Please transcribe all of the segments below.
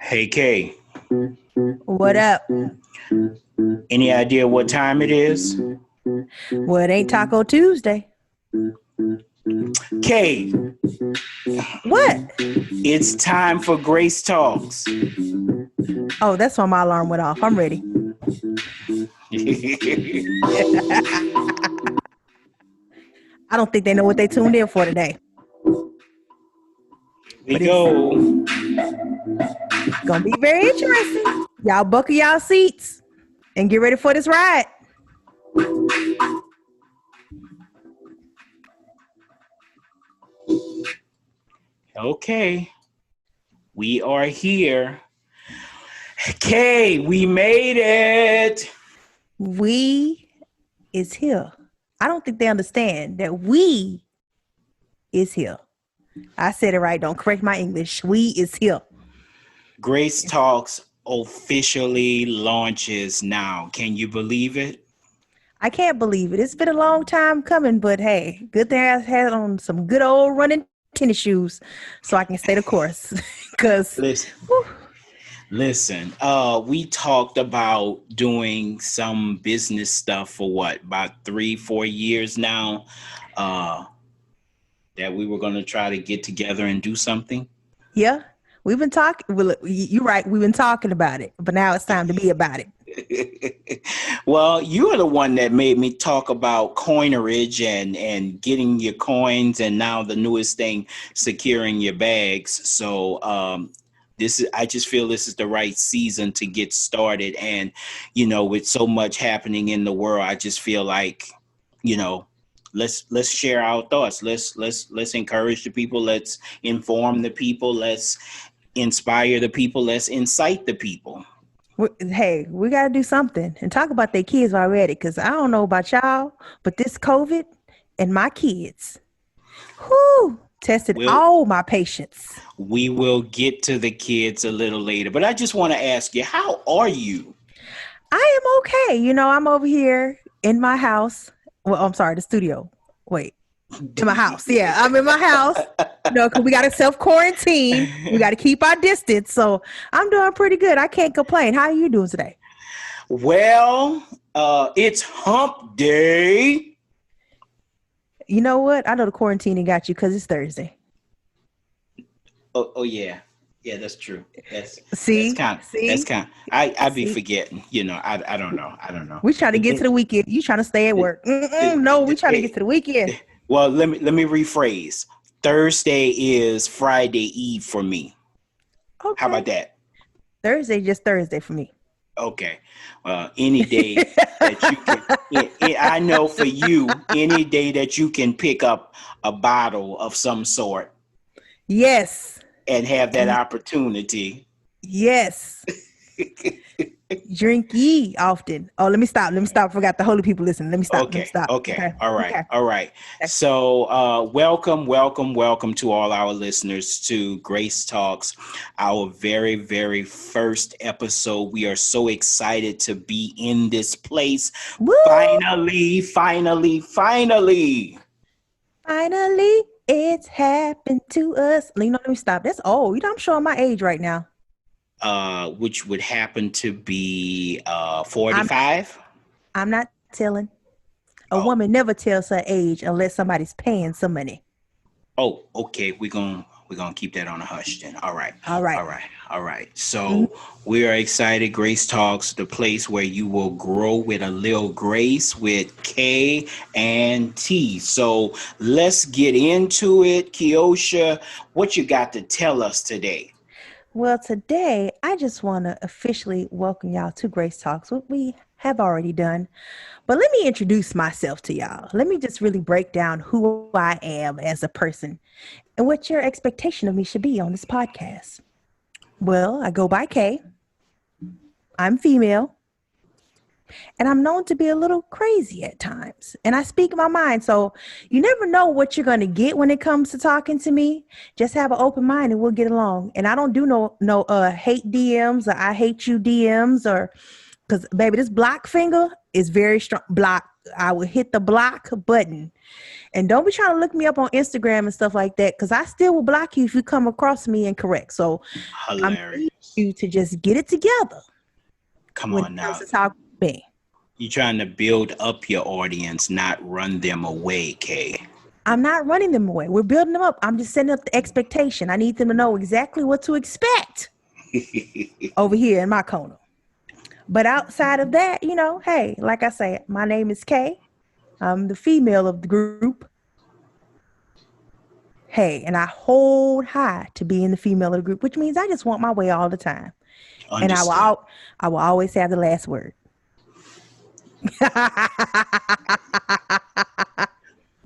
Hey Kay, What up? any idea what time it is? Well, it ain't Taco Tuesday. Kay, What? it's time for Grace Talks. Oh, that's why my alarm went off. I'm ready. I don't think they know what they tuned in for today. We But go. It's gonna be very interesting. Y'all buckle y'all seats and get ready for this ride. Okay, we are here. Kay, we made it. We is here. I don't think they understand that we is here. I said it right. Don't correct my English. We is here. Grace Talks officially launches now. Can you believe it? I can't believe it. It's been a long time coming, but hey, good thing I had on some good old running tennis shoes so I can stay the course. Because Listen, we talked about doing some business stuff for what, about 3-4 years now, that we were going to try to get together and do something. yeah, we've been talking. Well, you're right. We've been talking about it, but now it's time to be about it. Well, you are the one that made me talk about coinerage and getting your coins, and now the newest thing, securing your bags. So I just feel this is the right season to get started. And, with so much happening in the world, I just feel like, let's share our thoughts. Let's encourage the people. Let's inform the people. Let's inspire the people. Let's incite the people. Hey, we got to do something and talk about their kids already. Because I don't know about y'all, but this COVID and my kids, tested all my patience. We will get to the kids a little later, but I just want to ask you, how are you? I am okay. I'm over here in my house. Well, I'm sorry, the studio. Wait, in my house. Yeah, I'm in my house. Because we got to self-quarantine. We got to keep our distance. So I'm doing pretty good. I can't complain. How are you doing today? Well, it's hump day. You know what? I know the quarantining got you because it's Thursday. Oh yeah. Yeah, that's true. That's kind. I be forgetting. I don't know. We trying to get to the weekend. You trying to stay at work? No, we trying to get to the weekend. Well, let me rephrase. Thursday is Friday Eve for me. Okay. How about that? Thursday just Thursday for me. Okay. Any day that you can, I know for you, any day that you can pick up a bottle of some sort. Yes. And have that opportunity. Yes. Drink ye often. Oh, let me stop. I forgot the holy people listen. Let me stop. Okay. All right. So welcome to all our listeners to Grace Talks, our very, very first episode. We are so excited to be in this place. Woo! Finally. It's happened to us. Let me stop. That's old. I'm showing my age right now. Which would happen to be 45. I'm not telling. A woman never tells her age unless somebody's paying some money. Oh, okay. We're gonna keep that on a hush then. All right. So we are excited. Grace Talks, the place where you will grow with a little grace with K and T. So let's get into it. Kiosha, what you got to tell us today? Well, today I just want to officially welcome y'all to Grace Talks. We have already done. But let me introduce myself to y'all. Let me just really break down who I am as a person and what your expectation of me should be on this podcast. Well, I go by Kay. I'm female. And I'm known to be a little crazy at times. And I speak my mind. So you never know what you're going to get when it comes to talking to me. Just have an open mind and we'll get along. And I don't do no hate DMs or I hate you DMs or because baby, this block finger is very strong. Block. I will hit the block button. And don't be trying to look me up on Instagram and stuff like that because I still will block you if you come across me incorrect. So Hilarious. I'm asking you to just get it together. Come on now. You're trying to build up your audience, not run them away, Kay. I'm not running them away. We're building them up. I'm just setting up the expectation. I need them to know exactly what to expect over here in my corner. But outside of that, hey, like I say, my name is Kay. I'm the female of the group. Hey, and I hold high to being the female of the group, which means I just want my way all the time. Understood. And I will always have the last word.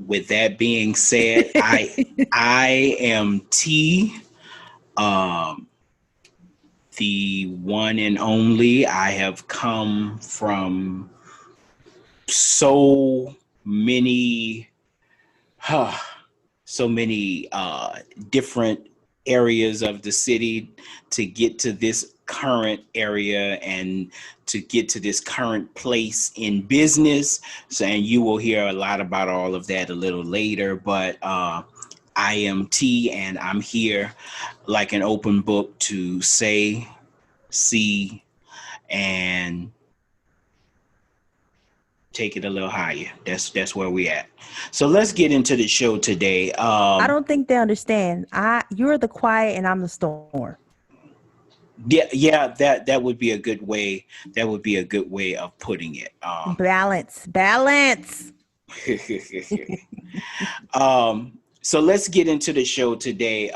With that being said, I am T, the one and only. I have come from so many different areas of the city to get to this current area and to get to this current place in business. So, and you will hear a lot about all of that a little later, but I am T and I'm here like an open book to say, see, and take it a little higher. That's where we at. So let's get into the show today. I don't think they understand. You're the quiet and I'm the storm. Yeah, that would be a good way. That would be a good way of putting it. Balance. So let's get into the show today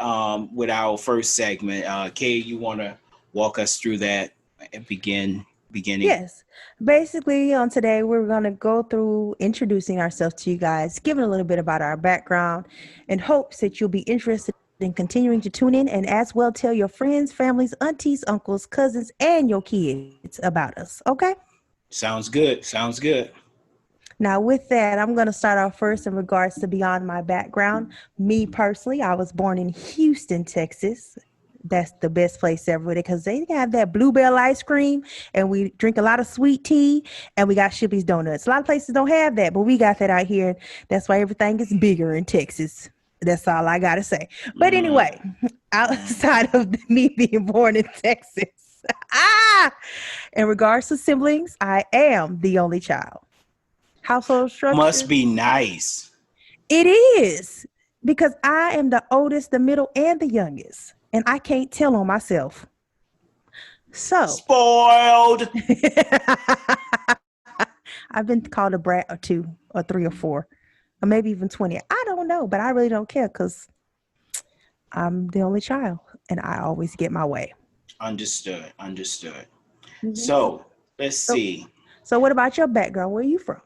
with our first segment. Kay, you want to walk us through that and beginning? Yes. Basically, on today, we're going to go through introducing ourselves to you guys, giving a little bit about our background, in hopes that you'll be interested in continuing to tune in and as well tell your friends, families, aunties, uncles, cousins, and your kids about us. Okay? Sounds good. Now, with that, I'm going to start off first in regards to beyond my background. Me personally, I was born in Houston, Texas. That's the best place ever because they have that Bluebell ice cream and we drink a lot of sweet tea and we got Shipley's donuts. A lot of places don't have that, but we got that out here. That's why everything is bigger in Texas. That's all I got to say. But anyway, outside of me being born in Texas, in regards to siblings, I am the only child. Household structure must be nice. It is because I am the oldest, the middle, and the youngest. And I can't tell on myself. So spoiled. I've been called a brat or 2 or 3 or 4 or maybe even 20. I don't know, but I really don't care because I'm the only child and I always get my way. Understood. Mm-hmm. So let's see. So what about your background? Where are you from?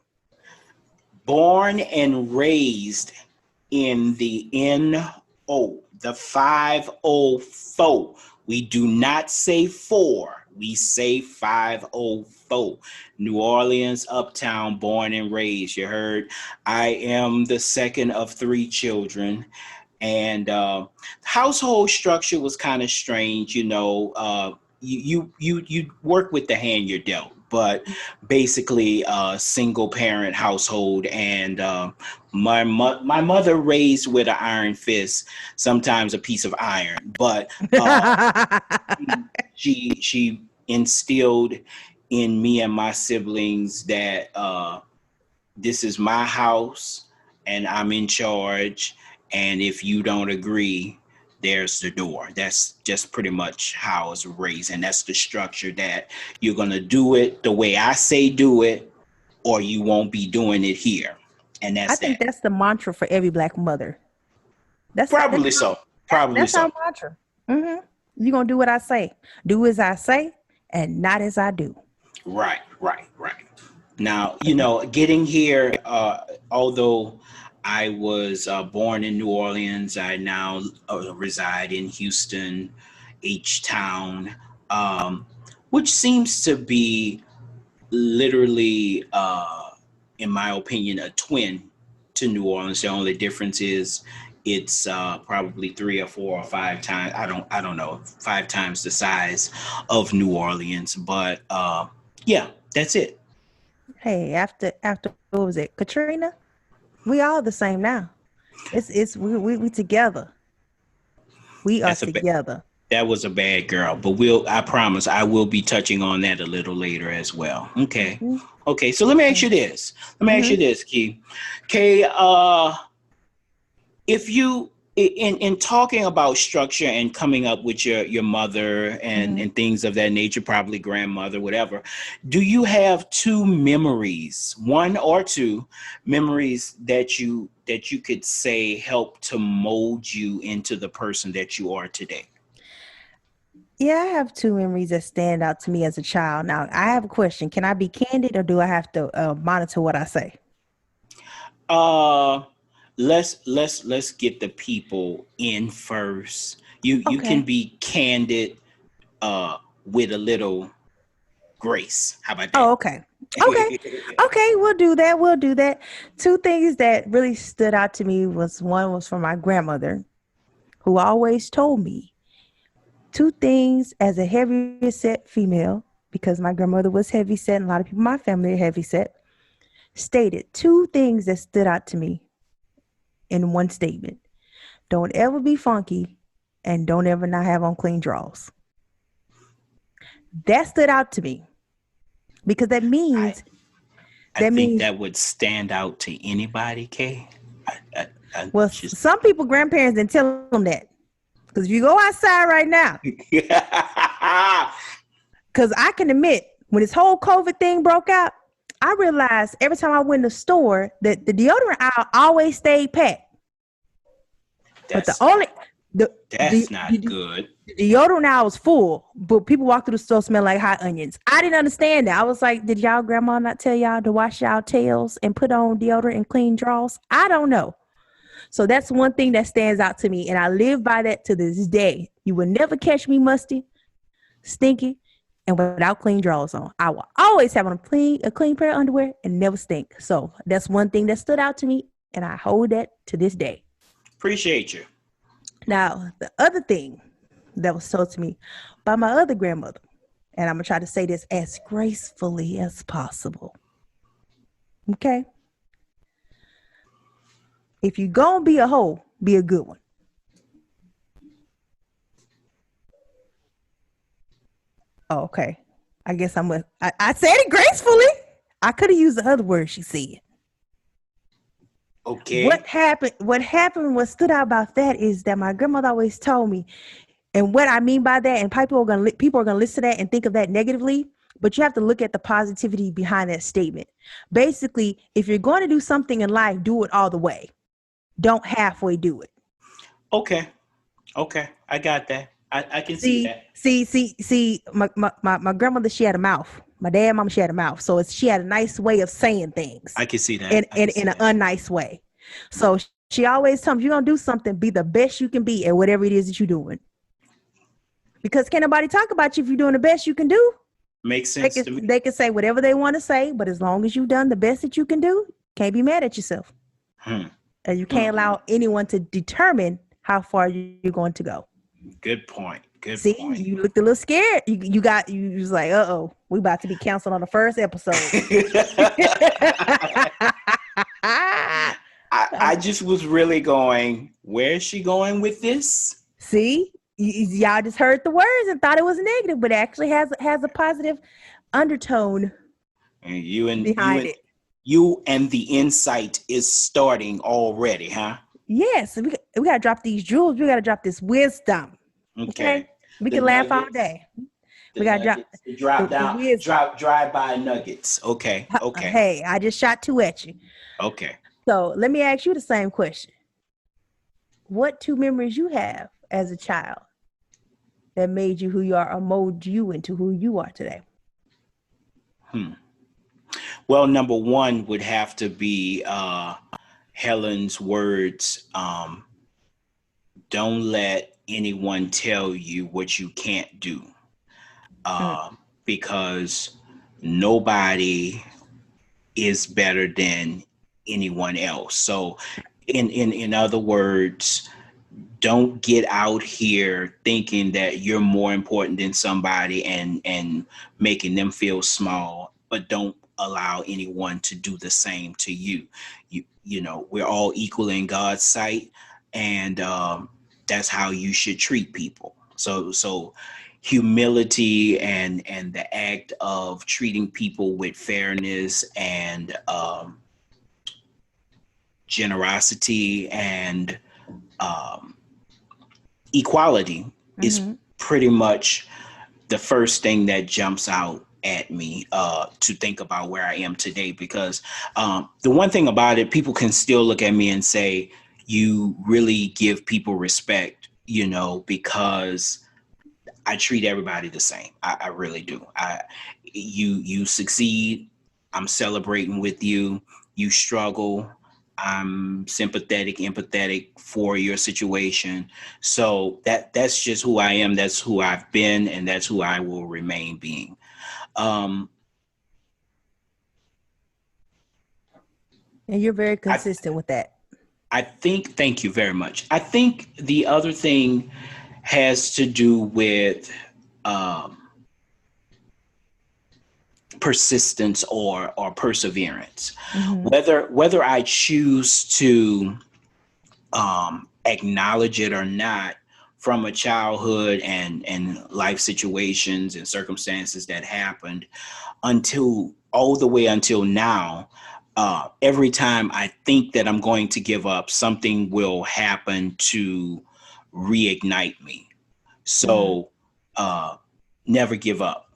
Born and raised in the NO. The 504. We do not say 4. We say 504. New Orleans, uptown, born and raised. You heard? I am the second of 3 children. And household structure was kind of strange. You work with the hand you're dealt. But basically a single parent household, and my mother raised with an iron fist, sometimes a piece of iron, but she instilled in me and my siblings that this is my house and I'm in charge, and if you don't agree, there's the door. That's just pretty much how I was raised. And that's the structure that you're going to do it the way I say do it, or you won't be doing it here. And I think that's the mantra for every Black mother. That's our mantra. Mm-hmm. You're going to do what I say. Do as I say and not as I do. Right. Now, getting here, although I was born in New Orleans, I now reside in Houston, H Town, um, which seems to be literally, in my opinion, a twin to New Orleans. The only difference is it's probably three or four or five times. I don't know, five times the size of New Orleans. But yeah, that's it. Hey, after what was it, Katrina? We all the same now. It's we together. We are That's a together. That was a bad girl, but I promise I will be touching on that a little later as well. Okay. Mm-hmm. Okay. So let me ask you this. Key. Kay, if you in talking about structure and coming up with your mother and things of that nature, probably grandmother, whatever, do you have two memories, one or two memories that you could say help to mold you into the person that you are today? Yeah, I have two memories that stand out to me as a child. Now, I have a question. Can I be candid or do I have to monitor what I say? Uh, let's get the people in first. You can Okay. be candid with a little grace. How about Oh, that? okay. Okay. Okay, we'll do that. We'll do that. Two things that really stood out to me was one was from my grandmother, who always told me two things as a heavy set female, because my grandmother was heavy set and a lot of people in my family are heavy set, stated two things that stood out to me in one statement. Don't ever be funky and don't ever not have on clean drawers. That stood out to me because that I means I that think means that would stand out to anybody, Kay. I well, just some people grandparents didn't tell them that. Because if you go outside right now, because I can admit, when this whole COVID thing broke out, I realized every time I went to the store that the deodorant aisle always stayed packed. But the that's only that's not good. the deodorant aisle was full, but people walk through the store smell like hot onions. I didn't understand that. I was like, did y'all grandma not tell y'all to wash y'all tails and put on deodorant and clean drawers? I don't know. So that's one thing that stands out to me, and I live by that to this day. You will never catch me musty, stinky, and without clean drawers on. I will always have on a clean pair of underwear and never stink. So that's one thing that stood out to me, and I hold that to this day. Appreciate you. Now, the other thing that was told to me by my other grandmother, and I'm going to try to say this as gracefully as possible. Okay? If you going to be a hoe, be a good one. Oh, okay. I guess I said it gracefully. I could have used the other word she said. Okay. What stood out about that is that my grandmother always told me, and what I mean by that, and people are gonna listen to that and think of that negatively, but you have to look at the positivity behind that statement. Basically, if you're going to do something in life, do it all the way. Don't halfway do it. Okay. I got that. I can see that. See. My grandmother, she had a mouth. My dad, mom, she had a mouth. So she had a nice way of saying things. I can see that. In an unnice way. So she always told me, if you're gonna do something, be the best you can be at whatever it is that you're doing. Because can't nobody talk about you if you're doing the best you can do. Makes sense to me. They can say whatever they want to say, but as long as you've done the best that you can do, can't be mad at yourself. And you can't allow anyone to determine how far you're going to go. Good point. See, you looked a little scared. You was like, we about to be canceled on the first episode. I just was really going, where is she going with this? See, y'all just heard the words and thought it was negative, but it actually has a positive undertone. And you and the insight is starting already, huh? Yes, we got to drop these jewels. We got to drop this wisdom. Okay. We can laugh all day. We got to drive by nuggets. Okay. Hey, I just shot two at you. Okay. So let me ask you the same question. What two memories you have as a child that made you who you are or mold you into who you are today? Well, number one would have to be Helen's words. Don't let anyone tell you what you can't do, Mm, because nobody is better than anyone else. So, in other words, don't get out here thinking that you're more important than somebody and making them feel small, but don't allow anyone to do the same to you. You know, we're all equal in God's sight, and that's how you should treat people. So humility and the act of treating people with fairness and generosity and um, equality is mhm. pretty much the first thing that jumps out at me to think about where I am today. Because the one thing about it, people can still look at me and say, you really give people respect, you know, because I treat everybody the same. I really do. You succeed, I'm celebrating with you. You struggle, I'm sympathetic, empathetic for your situation. So that's just who I am. That's who I've been, and that's who I will remain being. Um, And you're very I consistent with that. I think. Thank you very much. I think the other thing has to do with um, persistence or perseverance. Hmm. Whether I choose to acknowledge it or not, from a childhood and life situations and circumstances that happened until all the way until now, every time I think that I'm going to give up, something will happen to reignite me. Mm. So never give up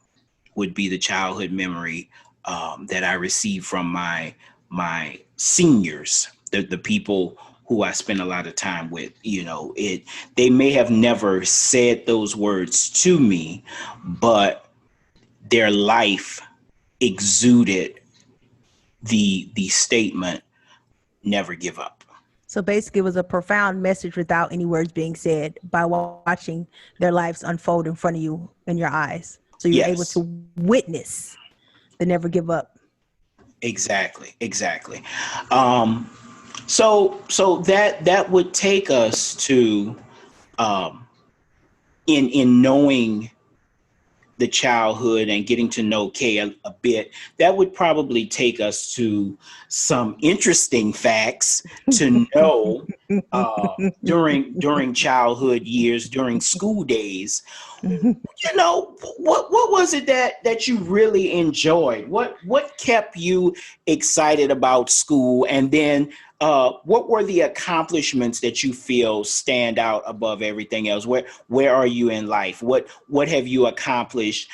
would be the childhood memory that I received from my seniors, the people who I spend a lot of time with. You know, it they may have never said those words to me, but their life exuded the statement, never give up. So basically, it was a profound message without any words being said by watching their lives unfold in front of you in your eyes. So you're able Yes, to witness the never give up. exactly. Um, so that would take us to um, in knowing the childhood and getting to know Kay a bit, that would probably take us to some interesting facts to know during childhood years, during school days. You know, what was it that you really enjoyed? What kept you excited about school? And then what were the accomplishments that you feel stand out above everything else? Where are you in life? What have you accomplished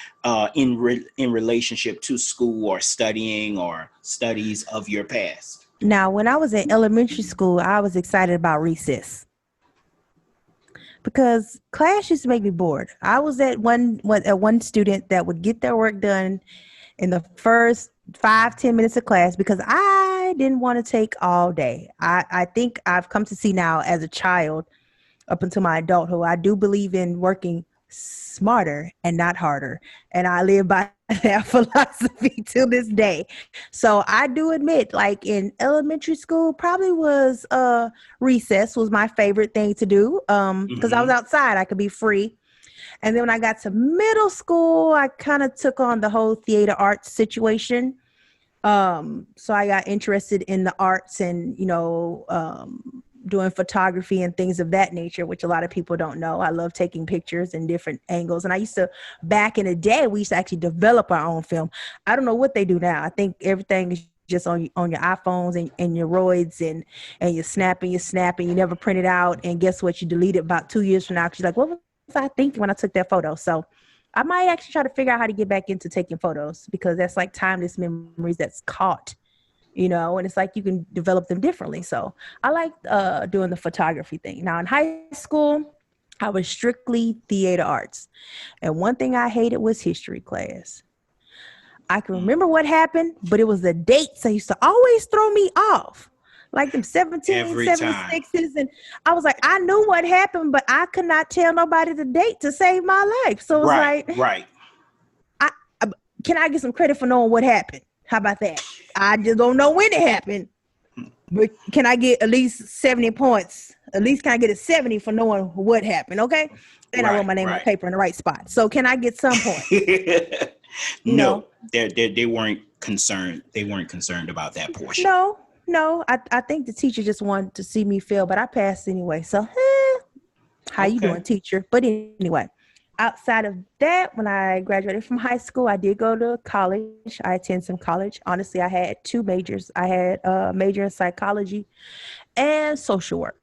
in relationship to school or studying or studies of your past? Now, when I was in elementary school, I was excited about recess because class used to make me bored. I was at one student that would get their work done in the first 5-10 minutes of class because I didn't want to take all day. I think I've come to see now as a child up until my adulthood, I do believe in working smarter and not harder. And I live by that philosophy to this day. So I do admit, like in elementary school, probably was recess was my favorite thing to do. Because I was Hmm. outside, I could be free. And then when I got to middle school, I kind of took on the whole theater arts situation. So I got interested in the arts and, doing photography and things of that nature, which a lot of people don't know. I love taking pictures in different angles. And I used to, back in the day, we used to actually develop our own film. I don't know what they do now. I think everything is just on your iPhones and your roids and you're snapping, you never print it out. And guess what? You delete it about 2 years from now because you're like, what was I thinking when I took that photo? So I might actually try to figure out how to get back into taking photos because that's like timeless memories that's caught, and it's like you can develop them differently. So I like doing the photography thing. Now in high school, I was strictly theater arts. And one thing I hated was history class. I can remember what happened, but it was the dates that used to always throw me off. Like them 1776s. And I was like, I knew what happened, but I could not tell nobody the date to save my life. So it was right. Can I get some credit for knowing what happened? How about that? I just don't know when it happened. But can I get at least 70 points? At least can I get a 70 for knowing what happened? Okay. And I wrote my name on paper in the right spot. So can I get some points? No, they weren't concerned. They weren't concerned about that portion. No. I think the teacher just wanted to see me fail, but I passed anyway. So how you doing, teacher? But anyway, outside of that, when I graduated from high school, I did go to college. I attended some college. Honestly, I had 2 majors. I had a major in psychology and social work.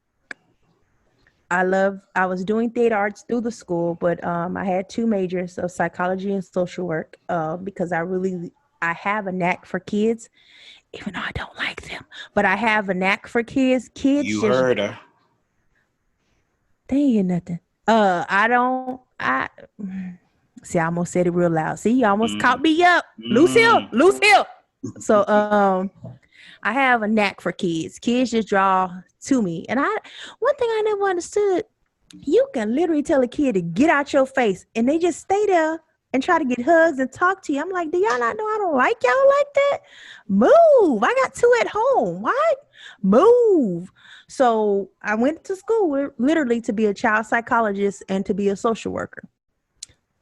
I was doing theater arts through the school, but I had 2 majors of psychology and social work because I have a knack for kids, even though I don't like them. But I have a knack for kids. Kids, you heard her. They ain't hear nothing. I almost said it real loud. See, you almost caught me up. Loose hill. So I have a knack for kids. Kids just draw to me. And one thing I never understood, you can literally tell a kid to get out your face and they just stay there and try to get hugs and talk to you. I'm like, do y'all not know I don't like y'all like that? Move. I got 2 at home. What? Move. So I went to school literally to be a child psychologist and to be a social worker.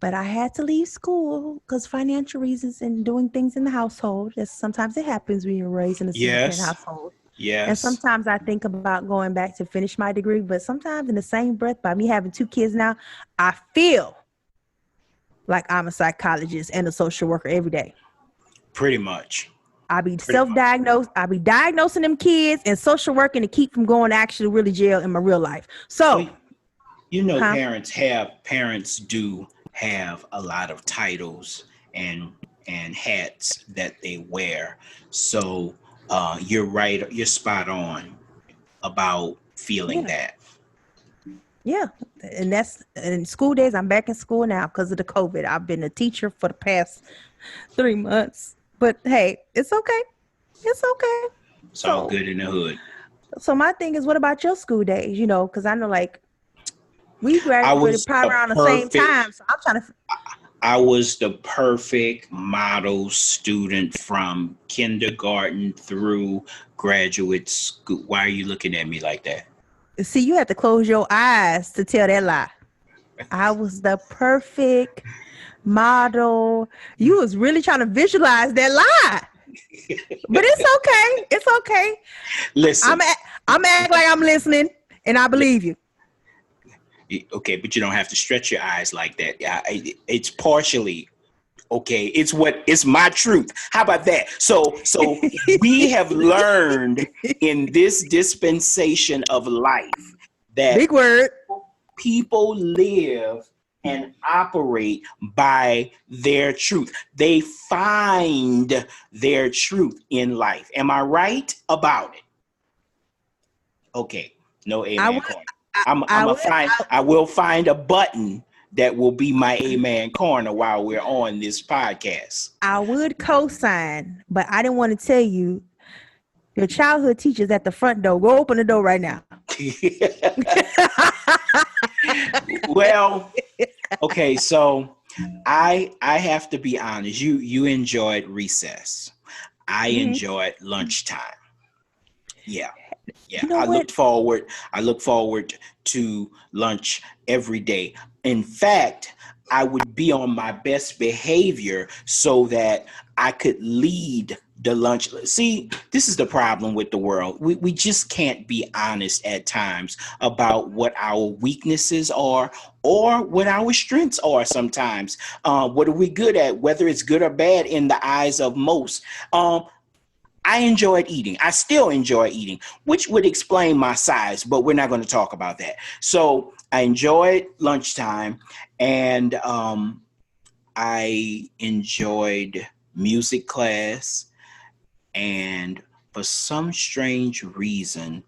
But I had to leave school because financial reasons and doing things in the household. Sometimes it happens when you're raised in a single household. Yes. And sometimes I think about going back to finish my degree, but sometimes in the same breath, by me having 2 kids now, I feel like I'm a psychologist and a social worker every day. Pretty much. I'll be self-diagnosed. I'll be diagnosing them kids and social working to keep from going to actually really jail in my real life. So, parents do have a lot of titles and hats that they wear. So you're right. You're spot on about feeling that. Yeah. And that's in school days. I'm back in school now because of the COVID. I've been a teacher for the past 3 months, but hey, it's okay. It's okay. It's all good in the hood. So my thing is, what about your school days? Because I know like we graduated probably around the same time. So I'm trying to. I was the perfect model student from kindergarten through graduate school. Why are you looking at me like that? See, you have to close your eyes to tell that lie. I was the perfect model. You was really trying to visualize that lie. But it's okay. It's okay. Listen. I'm acting like I'm listening, and I believe you. Okay, but you don't have to stretch your eyes like that. It's partially okay. It's my truth. How about that? So we have learned in this dispensation of life that big word people live and operate by their truth. They find their truth in life. Am I right about it? Okay, no amen. I will find a button that will be my amen corner while we're on this podcast. I would co-sign, but I didn't want to tell you your childhood teacher's at the front door. Go open the door right now. Well, okay, so I have to be honest. You enjoyed recess. I enjoyed lunchtime. Yeah. I look forward to lunch every day. In fact, I would be on my best behavior so that I could lead the lunch. See, this is the problem with the world. We just can't be honest at times about what our weaknesses are or what our strengths are sometimes. What are we good at, whether it's good or bad in the eyes of most. I enjoyed eating. I still enjoy eating, which would explain my size, but we're not going to talk about that. So I enjoyed lunchtime, and I enjoyed music class. And for some strange reason,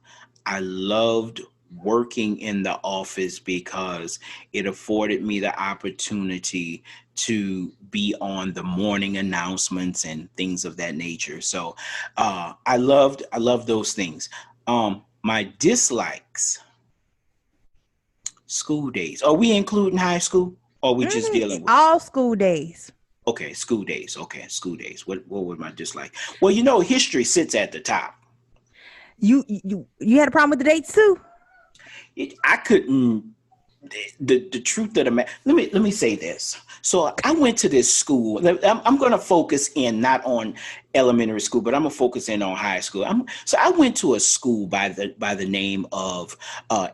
I loved working in the office because it afforded me the opportunity to be on the morning announcements and things of that nature. So I loved those things. My dislikes, school days. Are we including high school, or are we just dealing with all school days? Okay, school days. Okay, school days. What would my dislike? Well, history sits at the top. You had a problem with the dates too? I couldn't. The truth of the matter. Let me say this. So I went to this school. I'm going to focus in not on elementary school, but I'm going to focus in on high school. So I went to a school by the name of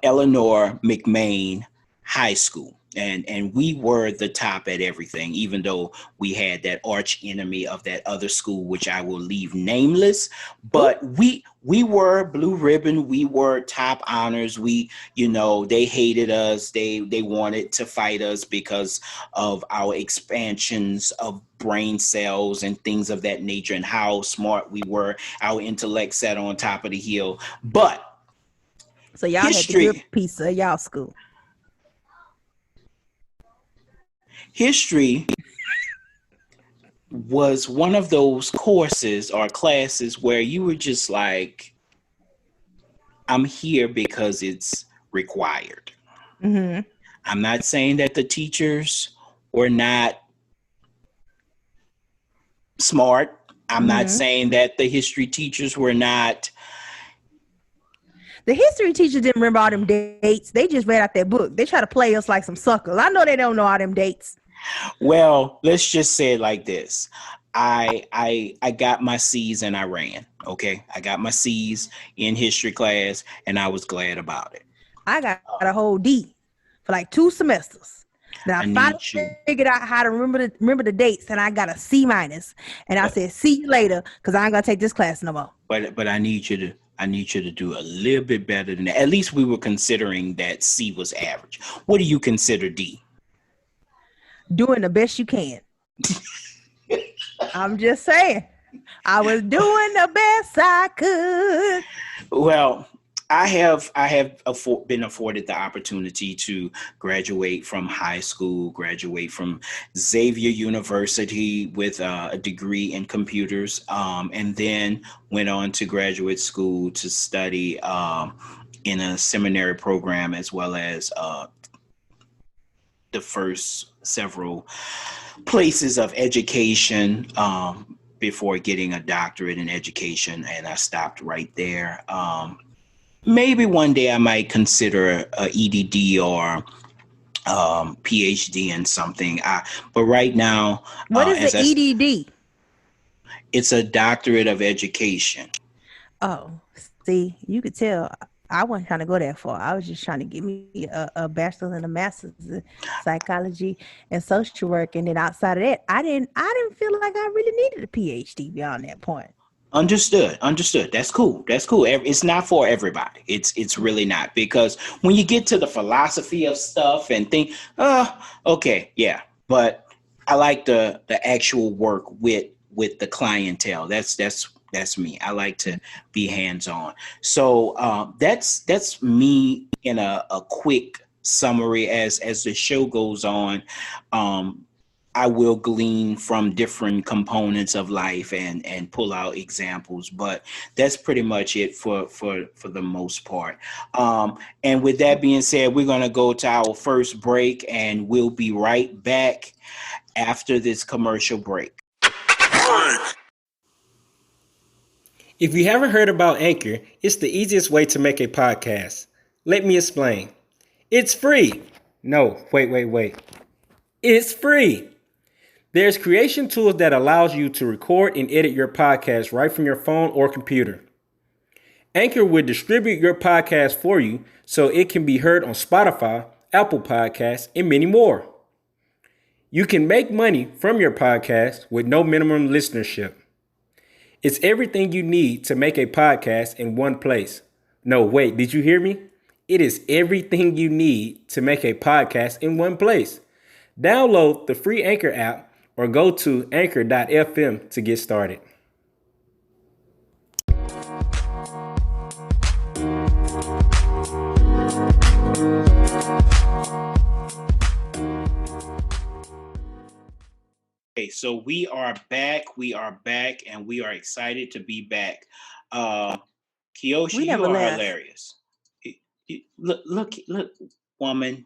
Eleanor McMain High School. And we were the top at everything, even though we had that arch enemy of that other school, which I will leave nameless. But we were blue ribbon. We were top honors. They hated us. They wanted to fight us because of our expansions of brain cells and things of that nature and how smart we were. Our intellect sat on top of the hill. But so y'all had the good piece of y'all school. History was one of those courses or classes where you were just like, I'm here because it's required. Mm-hmm. I'm not saying that the teachers were not smart. I'm not saying that the history teachers were not. The history teachers didn't remember all them dates. They just read out their book. They try to play us like some suckers. I know they don't know all them dates. Well, let's just say it like this. I got my C's and I ran. Okay. I got my C's in history class and I was glad about it. I got a whole D for like 2 semesters. Then I finally figured out how to remember the dates, and I got a C-. And I said, see you later, because I ain't gonna take this class no more. But I need you to do a little bit better than that. At least we were considering that C was average. What do you consider D? Doing the best you can. I'm just saying. I was doing the best I could. Well, I have been afforded the opportunity to graduate from high school, graduate from Xavier University with a degree in computers, and then went on to graduate school to study in a seminary program, as well as the first several places of education before getting a doctorate in education, and I stopped right there. Maybe one day I might consider a EDD or PhD in something. But right now, what is the EDD? It's a doctorate of education. Oh, see, you could tell I wasn't trying to go that far. I was just trying to get me a bachelor's and a master's in psychology and social work, and then outside of that, I didn't feel like I really needed a PhD beyond that point. Understood. That's cool. It's not for everybody. It's really not, because when you get to the philosophy of stuff and think, okay, yeah. But I like the actual work with the clientele. That's me. I like to be hands-on. So that's me in a quick summary. As the show goes on, I will glean from different components of life and pull out examples, but that's pretty much it for the most part. And with that being said, we're going to go to our first break, and we'll be right back after this commercial break. If you haven't heard about Anchor, it's the easiest way to make a podcast. Let me explain. It's free. No, wait. It's free. There's creation tools that allows you to record and edit your podcast right from your phone or computer. Anchor will distribute your podcast for you so it can be heard on Spotify, Apple Podcasts, and many more. You can make money from your podcast with no minimum listenership. It's everything you need to make a podcast in one place. No, wait, did you hear me? It is everything you need to make a podcast in one place. Download the free Anchor app or go to anchor.fm to get started. Okay, so we are back. We are back, and we are excited to be back. Kiyoshi, We you never are left. hilarious. Look, woman.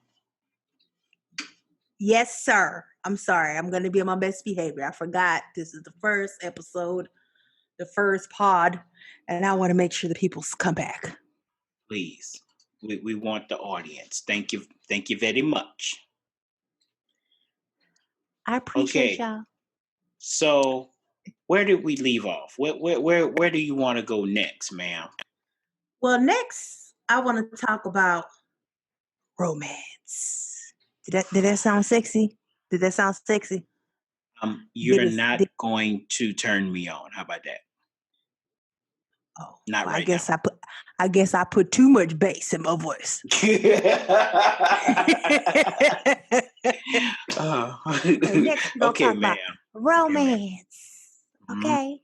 Yes, sir. I'm sorry. I'm going to be on my best behavior. I forgot this is the first episode, the first pod, and I want to make sure the people come back. Please, we want the audience. Thank you very much. I appreciate Okay, y'all. so where did we leave off? Where do you want to go next, ma'am? Well, next, I want to talk about romance. Did that sound sexy? Did that sound sexy? You're not going to turn me on. How about that? Oh, Not well, right I guess I put too much bass in my voice. Next, we're gonna Okay, talk about romance. Okay,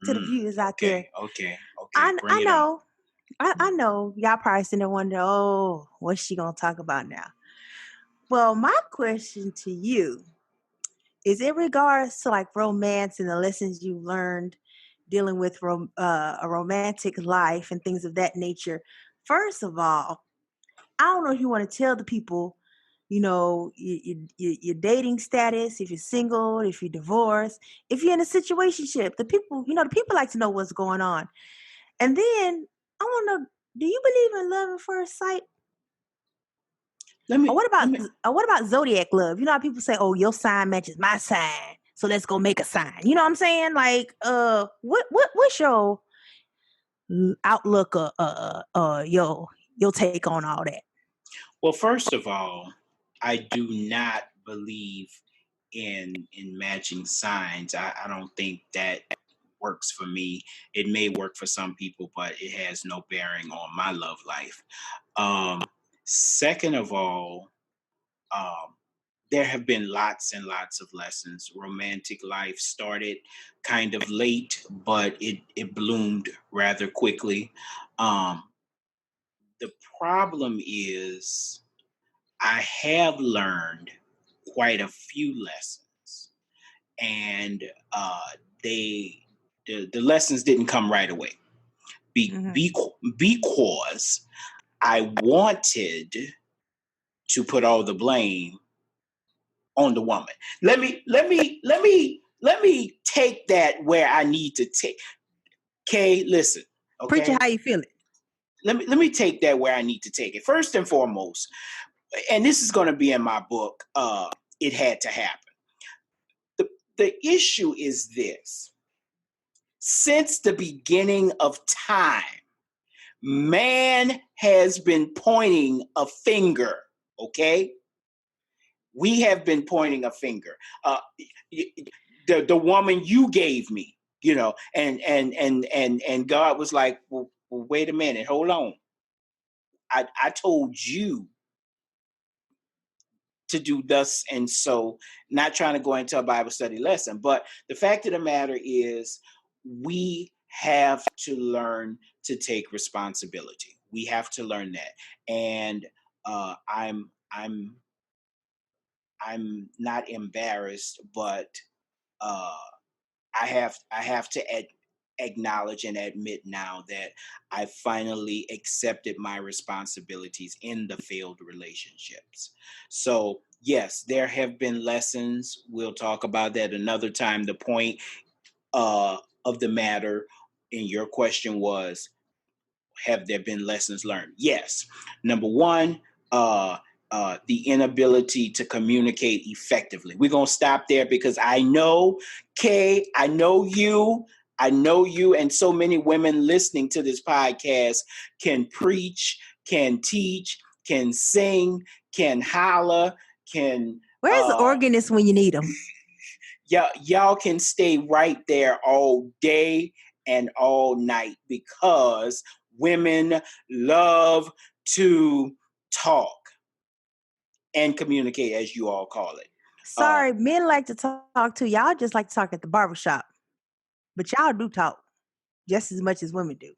to the viewers out there. Okay. I know. I know y'all probably sitting there wondering, oh, what's she gonna talk about now? Well, my question to you is in regards to like romance and the lessons you learned dealing with a romantic life and things of that nature. First of all, I don't know if you want to tell the people, you know, your dating status, if you're single, if you're divorced, if you're in a situationship. The people like to know what's going on. And then I want to know, do you believe in love at first sight? What about zodiac love? You know how people say, "Oh, your sign matches my sign, so let's go make a sign." You know what I'm saying? Like, what's your outlook? Your take on all that? Well, first of all, I do not believe in matching signs. I don't think that works for me. It may work for some people, but it has no bearing on my love life. Second of all, there have been lots and lots of lessons. Romantic life started kind of late, but it bloomed rather quickly. The problem is I have learned quite a few lessons, and the lessons didn't come right away. Because I wanted to put all the blame on the woman. Let me take that where I need to take. Okay, listen. Okay, Preacher, how you feeling? Let me take that where I need to take it. First and foremost, and this is going to be in my book. It had to happen. The issue is this: since the beginning of time, man has been pointing a finger. Okay, we have been pointing a finger. The woman you gave me, you know, and God was like, well, wait a minute, hold on. I told you to do thus and so, not trying to go into a Bible study lesson, but the fact of the matter is we have to learn to take responsibility. We have to learn that. And I'm not embarrassed, but I have to acknowledge and admit now that I finally accepted my responsibilities in the failed relationships. So yes, there have been lessons. We'll talk about that another time. The point of the matter in your question was, have there been lessons learned? Yes. Number one, the inability to communicate effectively. We're going to stop there because I know, Kay, I know you, and so many women listening to this podcast can preach, can teach, can sing, can holler, can. Where's the organist when you need them? Y'all can stay right there all day and all night because women love to talk and communicate, as you all call it. Sorry, men like to talk too. Y'all just like to talk at the barbershop. But y'all do talk just as much as women do.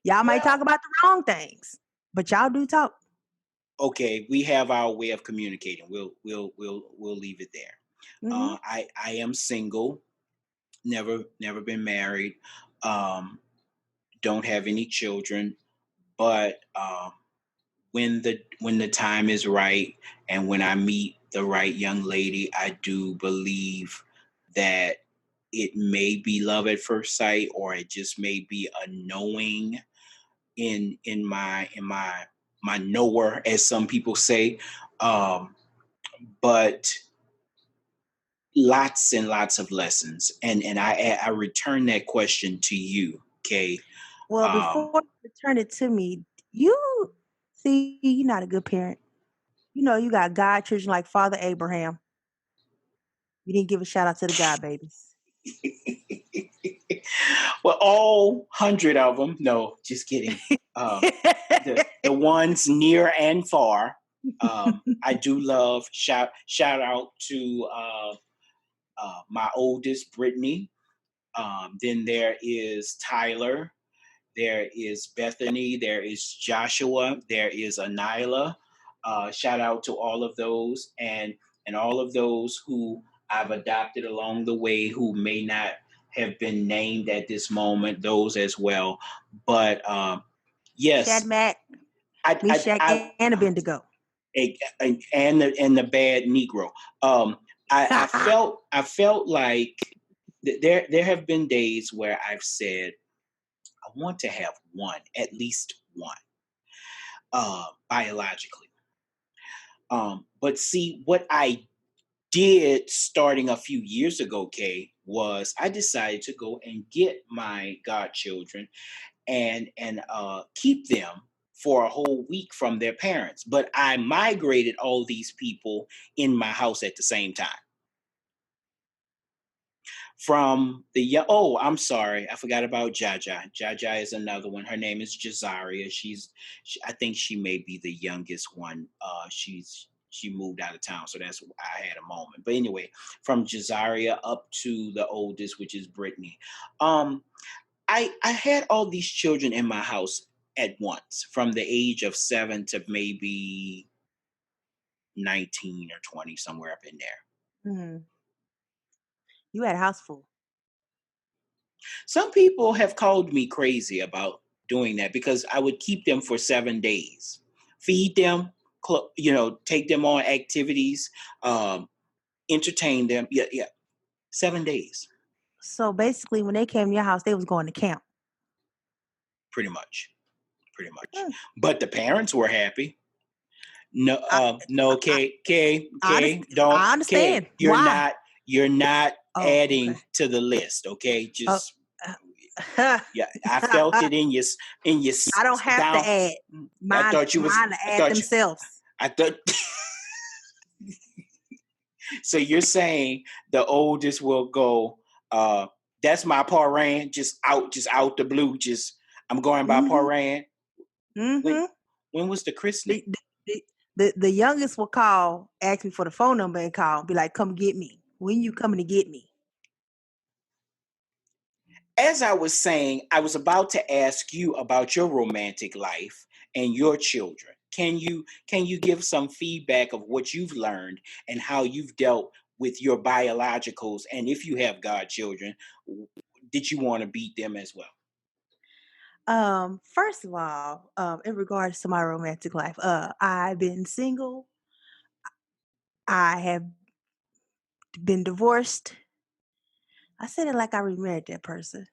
Y'all might talk about the wrong things, but y'all do talk. Okay, we have our way of communicating. We'll leave it there. I am single, never been married, um, don't have any children, but when the time is right and when I meet the right young lady, I do believe that it may be love at first sight, or it just may be a knowing in my knower, as some people say. Um, but lots and lots of lessons, and I return that question to you, Kay. Well, Um, before you return it to me, you see, you're not a good parent. You know, you got God children like Father Abraham. You didn't give a shout out to the God babies. well, all 100 of them. No, just kidding. The ones near and far. I do love shout out to my oldest, Brittany. Then there is Tyler. There is Bethany. There is Joshua. There is Anila. Shout out to all of those, and all of those who I've adopted along the way who may not have been named at this moment. Those as well. But yes, Shadrach, I, Meshach, I, and Abednego. and the bad Negro. I felt like there have been days where I've said I want to have one, at least one, biologically. But see, what I did starting a few years ago, Kay, was I decided to go and get my godchildren and keep them for a whole week from their parents. But I migrated all these people in my house at the same time. From oh, I'm sorry, I forgot about Jaja. Jaja is another one. Her name is Jazaria. I think she may be the youngest one. She moved out of town, so that's why I had a moment. But anyway, from Jazaria up to the oldest, which is Brittany. I had all these children in my house at once, from the age of 7 to maybe 19 or 20, somewhere up in there. Mhm. You had a house full. Some people have called me crazy about doing that because I would keep them for 7 days, feed them, take them on activities, entertain them. Yeah, 7 days, So basically, when they came to your house, they was going to camp. pretty much, pretty much. Mm. But the parents were happy. No, no, I Kay, I don't, understand. Kay, Why? you're not Oh, adding okay. to the list, okay? Oh, Just yeah, I felt it in your I don't have to down. add. I Mine, thought you was. mine to I add thought you. themselves. I thought. So you're saying the oldest will go? That's my Paran, just out the blue. Just I'm going by Mm-hmm. Paran. Mm-hmm. When was the christening? The youngest will call, ask me for the phone number, and call, be like, "Come get me. When you coming to get me?" As I was saying, I was about to ask you about your romantic life and your children. Can you give some feedback of what you've learned and how you've dealt with your biologicals, and if you have godchildren, did you want to beat them as well? First of all, in regards to my romantic life, I've been single. I have been divorced. I said it like I remarried that person.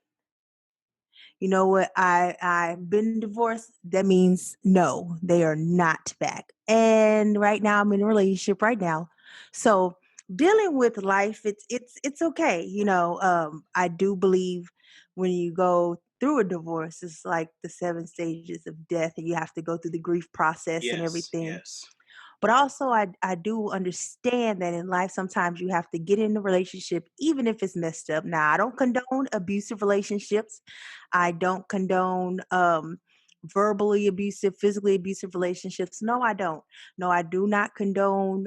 You know what? I've been divorced. That means no, they are not back. And right now I'm in a relationship right now. So dealing with life, it's okay. You know, I do believe when you go through a divorce, it's like the 7 stages of death, and you have to go through the grief process and Yes, everything. yes. But also, I do understand that in life, sometimes you have to get in a relationship, even if it's messed up. Now, I don't condone abusive relationships. I don't condone verbally abusive, physically abusive relationships. No, I don't. No, I do not condone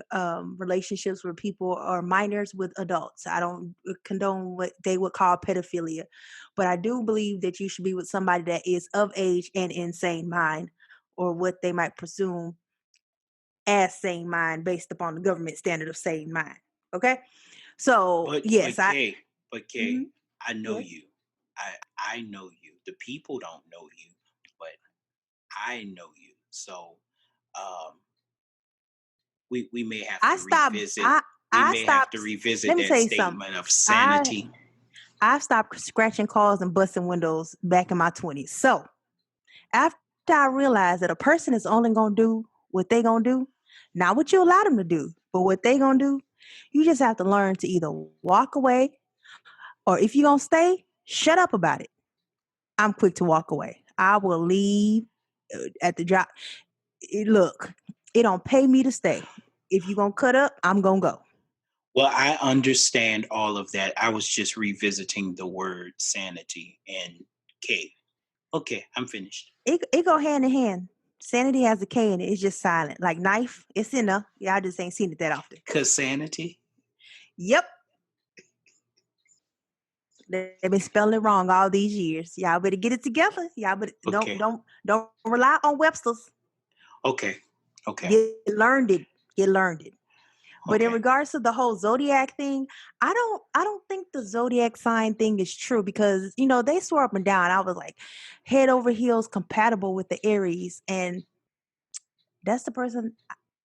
relationships where people are minors with adults. I don't condone what they would call pedophilia. But I do believe that you should be with somebody that is of age and insane mind, or what they might presume as sane mind based upon the government standard of sane mind. Okay. So But yes, Kay, mhm, I know yes. you. I know you. The people don't know you, but I know you. So um we may have I to stopped. revisit we I may have to stopped. revisit Let me that tell you something. statement of I sanity. I stopped scratching cars and busting windows back in my 20s. So after I realized that a person is only gonna do what they gonna do, not what you allow them to do, but what they gonna do, you just have to learn to either walk away or if you're gonna stay, shut up about it. I'm quick to walk away. I will leave at the job. Look, it don't pay me to stay. If you're gonna cut up, I'm gonna go. Well, I understand all of that. I was just revisiting the word sanity and K. Okay, I'm finished. It go hand in hand. Sanity has a K in it. It's just silent. Like knife, it's in there. Yeah, I just ain't seen it that often. Cause sanity. Yep. They've been spelling it wrong all these years. Y'all better get it together. Y'all better Okay. don't rely on Webster's. Okay. Okay. Learned it. Get learned it. But in Okay. regards to the whole zodiac thing, I don't think the zodiac sign thing is true because they swore up and down. I was like head over heels compatible with the Aries, and that's the person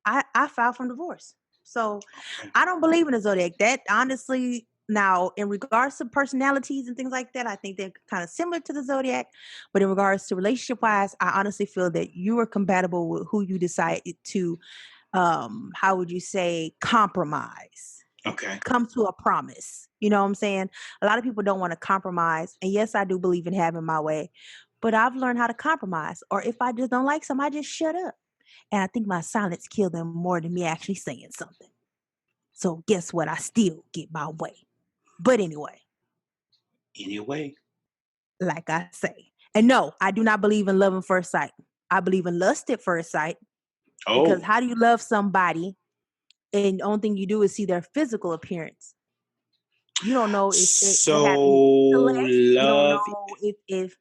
I filed from divorce. So Okay. I don't believe in the zodiac. That honestly, now in regards to personalities and things like that, I think they're kind of similar to the zodiac. But in regards to relationship wise, I honestly feel that you are compatible with who you decide to how would you say, compromise, Okay. come to a promise. You know what I'm saying? A lot of people don't want to compromise. And yes, I do believe in having my way, but I've learned how to compromise. Or if I just don't like something, I just shut up. And I think my silence killed them more than me actually saying something. So guess what? I still get my way. But anyway, Anyway. like I say, and no, I do not believe in love at first sight. I believe in lust at first sight because Oh. how do you love somebody and the only thing you do is see their physical appearance? You don't know if they have any So intellect. You don't know if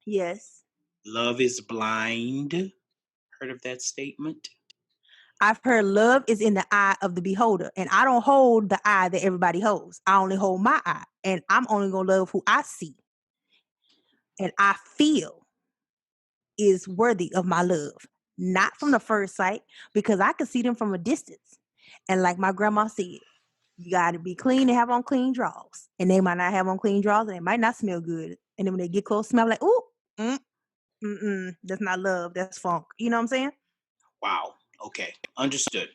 yes. love is blind. Heard of that statement? I've heard love is in the eye of the beholder, and I don't hold the eye that everybody holds. I only hold my eye, and I'm only gonna love who I see and I feel is worthy of my love, not from the first sight, because I can see them from a distance. And like my grandma said, you got to be clean and have on clean drawers. And they might not have on clean drawers and they might not smell good. And then when they get close, smell like, ooh, that's not love. That's funk. You know what I'm saying? Wow. Okay. Understood.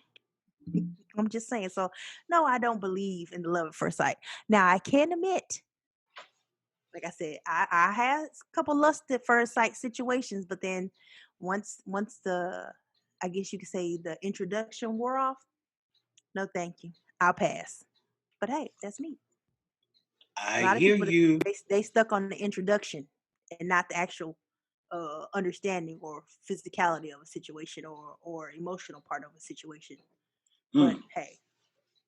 I'm just saying. So, no, I don't believe in the love at first sight. Now, I can admit, like I said, I had a couple lust at first sight situations, but then once the, I guess you could say, the introduction wore off, no, thank you. I'll pass. But hey, that's me. A I lot of hear people you. they stuck on the introduction and not the actual understanding or physicality of a situation or emotional part of a situation. But Mm. hey,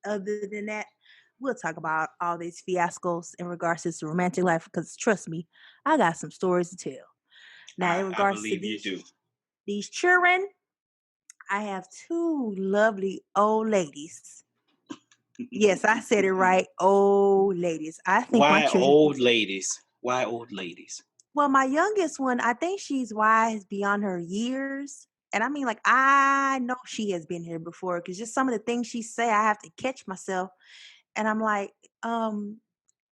other than that, we'll talk about all these fiascos in regards to the romantic life because trust me, I got some stories to tell. Now, in I regards to believe you do. these children, I have two lovely old ladies. Yes, I said it right. Old ladies. I think my Why children. old ladies? Why old ladies? Well, my youngest one, I think she's wise beyond her years. And I mean, like, I know she has been here before because just some of the things she say, I have to catch myself. And I'm like,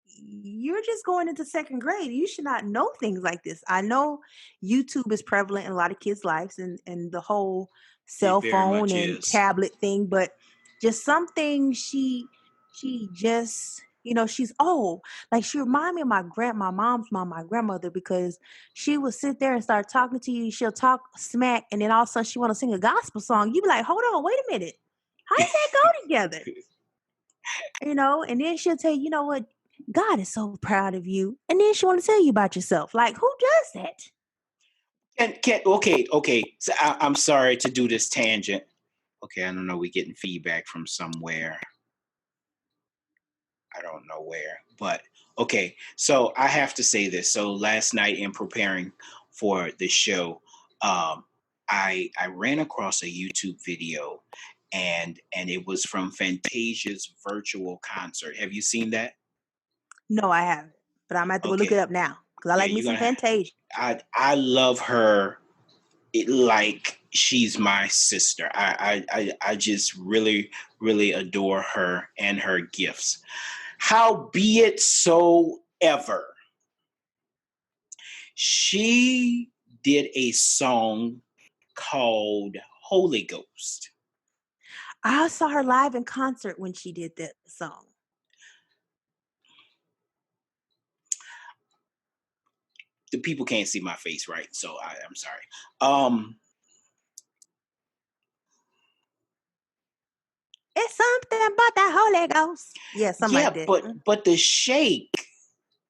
you're just going into second grade. You should not know things like this. I know YouTube is prevalent in a lot of kids' lives and the whole It cell very phone much and is. tablet thing, but just something she just she's old. Like she remind me of my mom's mom, my grandmother, because she would sit there and start talking to you. She'll talk smack, and then all of a sudden she want to sing a gospel song. You be like, hold on, wait a minute. How does that go together? And then she'll tell you, you know what? God is so proud of you. And then she want to tell you about yourself. Like, who does that? Okay. So I'm sorry to do this tangent. Okay, I don't know. We're getting feedback from somewhere. I don't know where, but okay. So I have to say this. So last night in preparing for the show, I ran across a YouTube video, and it was from Fantasia's virtual concert. Have you seen that? No, I haven't, but I'm gonna have to go look it Okay. up now because I Yeah, like me you're some gonna. Fantasia. I love her like she's my sister. I just really adore her and her gifts. Howbeit so ever, she did a song called Holy Ghost. I saw her live in concert when she did that song. The people can't see my face, right? So I'm sorry. It's something about that Holy Ghost. Yeah, something Yeah, like that. but the shake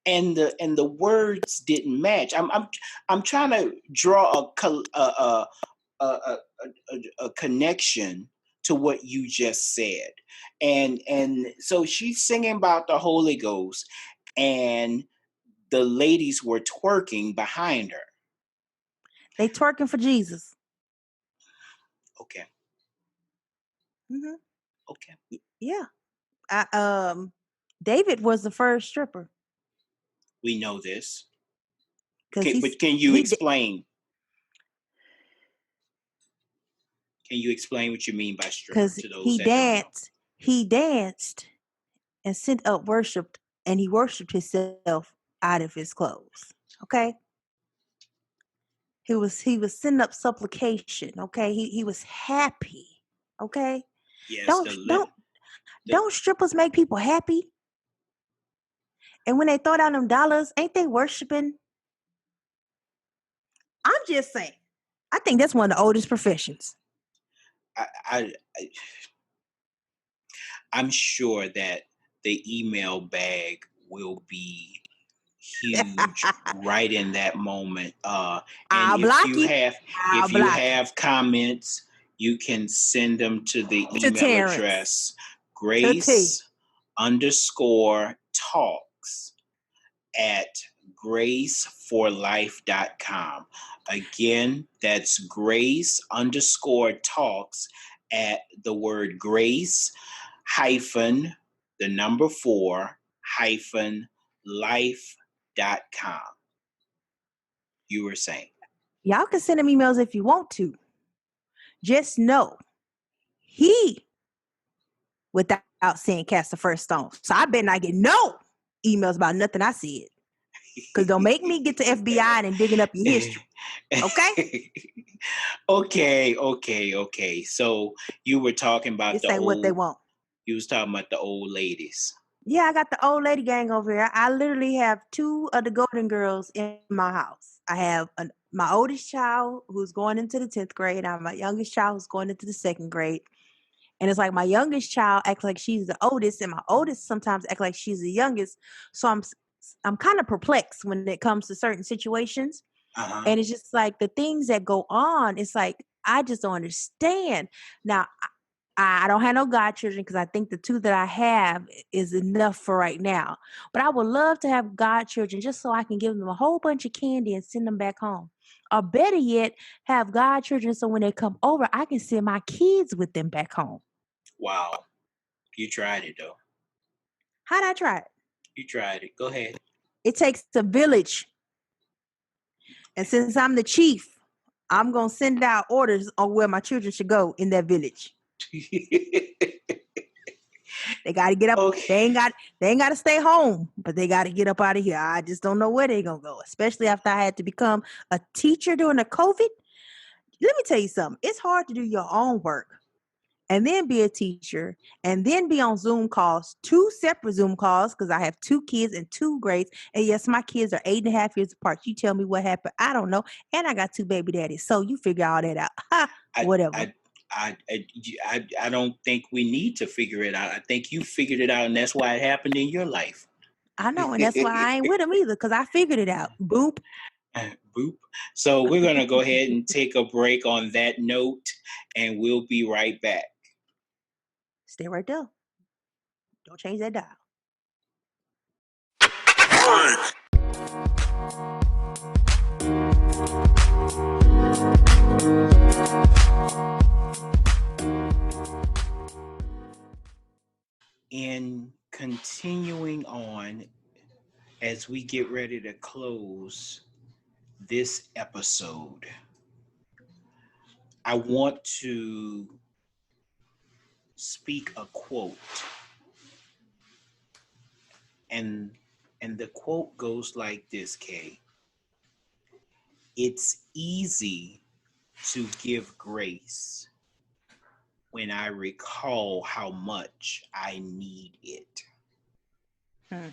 and the words didn't match. I'm trying to draw a connection to what you just said, and so she's singing about the Holy Ghost, and the ladies were twerking behind her. They twerking for Jesus. Okay. Hmm. Okay. Yeah. David was the first stripper We know this. because But can you explain? Can you explain what you mean by stripper to those that don't know? He danced and sent up worship, and he worshipped himself out of his clothes. Okay. He was sending up supplication. Okay. He was happy. Okay. Yes, Don't strippers make people happy? And when they throw down them dollars, ain't they worshiping? I'm just saying. I think that's one of the oldest professions. I'm sure that the email bag will be huge right in that moment. And if you have comments, you can send them to the email address grace_talks@graceforlife.com. Again, that's grace_talks@ the word grace hyphen the number 4 hyphen life.com. You were saying. Y'all can send him emails if you want to. Just know he, without saying, cast the first stone. So I better not get no emails about nothing I said. Because don't make me get to FBI and digging up your history. Okay? Okay. So you were talking about this ain't what they want. You was talking about the old ladies. Yeah, I got the old lady gang over here. I literally have 2 of the Golden Girls in my house. I have my oldest child who's going into the 10th grade. I have my youngest child who's going into the 2nd grade. And it's like my youngest child acts like she's the oldest, and my oldest sometimes act like she's the youngest. So I'm kind of perplexed when it comes to certain situations. Uh-huh. And it's just like the things that go on, it's like I just don't understand. Now, I don't have no godchildren because I think the 2 that I have is enough for right now. But I would love to have godchildren just so I can give them a whole bunch of candy and send them back home. Or better yet, have godchildren so when they come over, I can send my kids with them back home. Wow. You tried it, though. How'd I try it? You tried it. Go ahead. It takes a village. And since I'm the chief, I'm going to send out orders on where my children should go in that village. They got to get up. Okay. They ain't got to stay home, but they got to get up out of here. I just don't know where they're going to go, especially after I had to become a teacher during the COVID. Let me tell you something. It's hard to do your own work and then be a teacher and then be on Zoom calls, 2 separate Zoom calls, because I have 2 kids in 2 grades. And yes, my kids are 8.5 years apart. You tell me what happened. I don't know. And I got 2 baby daddies. So you figure all that out. Whatever. I don't think we need to figure it out. I think you figured it out, and that's why it happened in your life. I know, and that's why I ain't with them either, because I figured it out. Boop. Boop. So we're going to go ahead and take a break on that note, and we'll be right back. Stay right there. Don't change that dial. in continuing on as we get ready to close this episode, I want to speak a quote. And the quote goes like this, Kay. It's easy to give grace when I recall how much I need it. I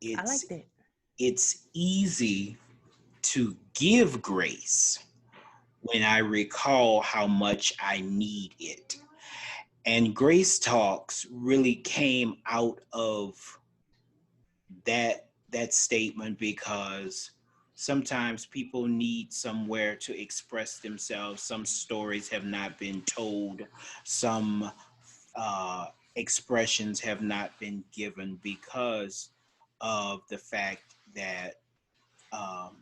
It's like that. it's easy to give grace when I recall how much I need it. And Grace Talks really came out of that statement because sometimes people need somewhere to express themselves. Some stories have not been told. Some expressions have not been given because of the fact that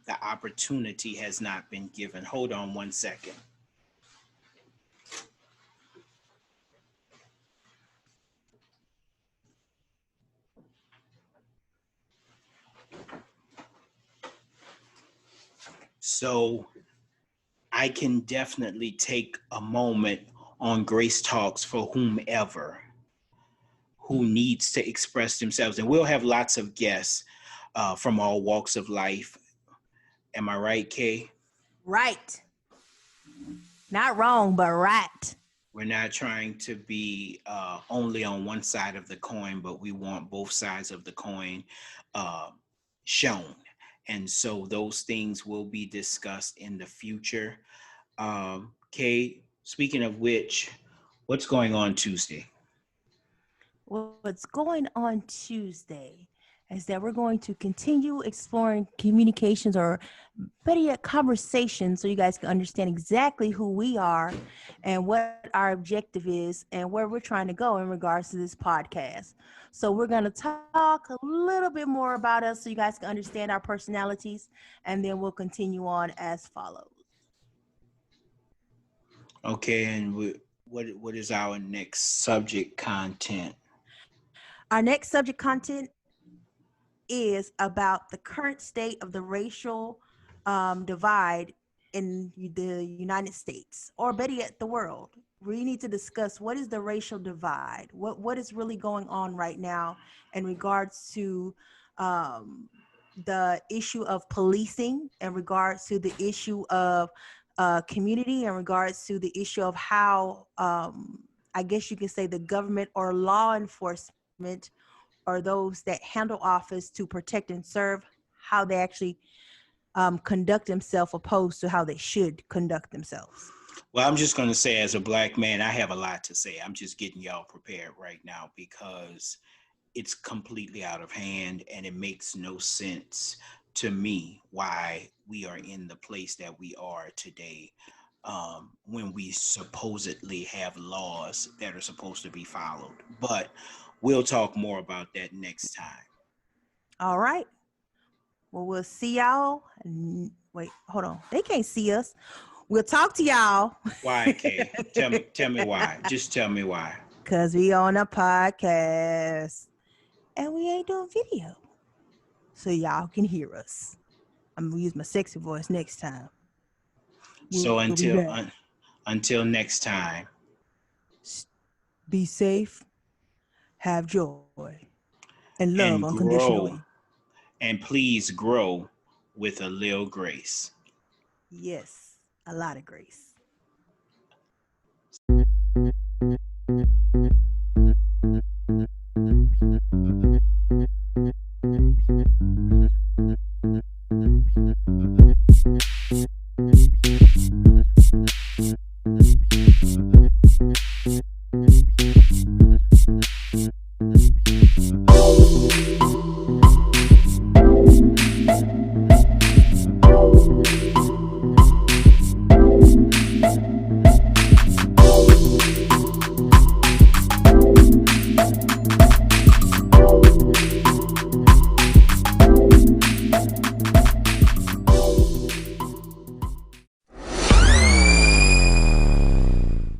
the opportunity has not been given. Hold on one second. So I can definitely take a moment on Grace Talks for whomever who needs to express themselves. And we'll have lots of guests from all walks of life. Am I right, Kay? Right. Not wrong, but right. We're not trying to be only on one side of the coin, but we want both sides of the coin shown. And so those things will be discussed in the future. Kay, speaking of which, what's going on Tuesday? What's going on Tuesday is that we're going to continue exploring communications, or better yet, conversations, so you guys can understand exactly who we are and what our objective is and where we're trying to go in regards to this podcast. So we're going to talk a little bit more about us so you guys can understand our personalities, and then we'll continue on as follows. Okay, and what is our next subject content? Our next subject content is about the current state of the racial divide in the United States, or better yet, the world. We need to discuss what is the racial divide, what is really going on right now in regards to the issue of policing, in regards to the issue of community, in regards to the issue of how I guess you could say the government or law enforcement, or those that handle office to protect and serve, how they actually conduct themselves opposed to how they should conduct themselves. Well, I'm just going to say, as a Black man, I have a lot to say. I'm just getting y'all prepared right now because it's completely out of hand, and it makes no sense to me why we are in the place that we are today, when we supposedly have laws that are supposed to be followed. But we'll talk more about that next time. All right. Well, we'll see y'all. Wait, hold on. They can't see us. We'll talk to y'all. Why, Kay? Tell me why. Just tell me why. Because we on a podcast and we ain't doing video. So y'all can hear us. I'm going to use my sexy voice next time. So until next time, be safe, have joy, and love and unconditionally. grow, and please grow with a little grace. Yes, a lot of grace.